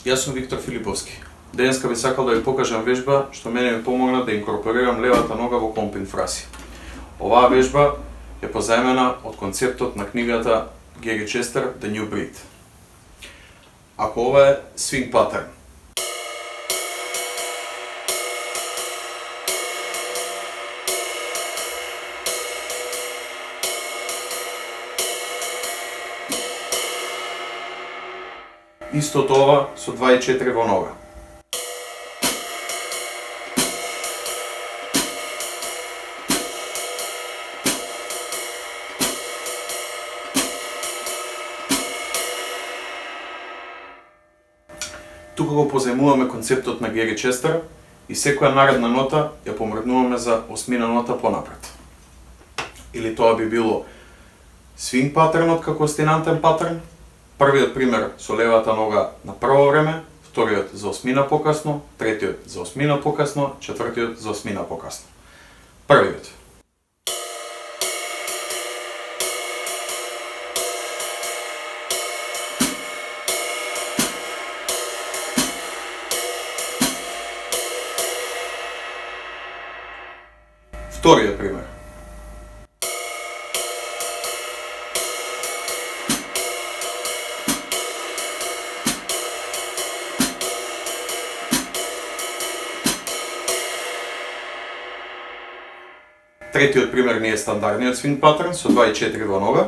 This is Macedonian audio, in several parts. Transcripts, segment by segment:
Јас сум Виктор Филиповски. Денеска би сакал да ви покажам вежба што мене ми помогна да инкорпорирам левата нога во компинфрасија. Оваа вежба е позаемена од концептот на книгата Гери Честер The New Breed. Ако ова е свинг патерн, истото ова со 2 и 4 во нога. Тука го позајмуваме концептот на Гери Честер и секоја наредна нота ја помрднуваме за осмина нота понапред. Или тоа би било свинг патернот како остинантен патерн. Првиот пример со левата нога на прво време, вториот за осмина покасно, третиот за осмина покасно, четвртиот за осмина покасно. Првиот. Вториот пример. Третиот пример не е стандардниот свинг патерн со 2 и 4 во нога.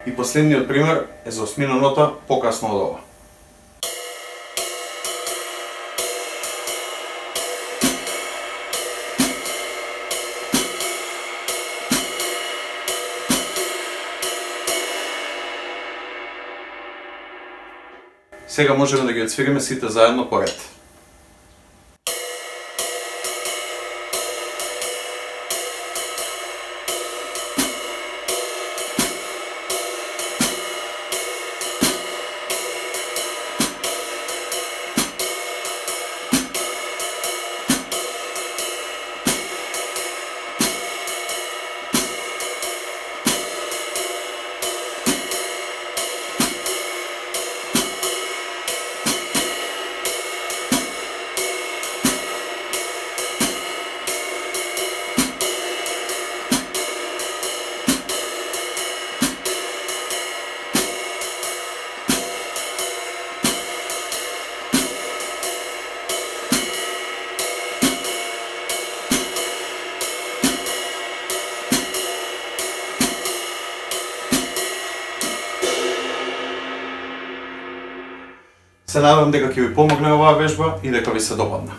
И последниот пример е за осмина нота покасно од ова. Сега можеме да ги отсвириме сите заедно по ред. Се надевам дека ќе ви помогне оваа вежба и дека ви се допадна.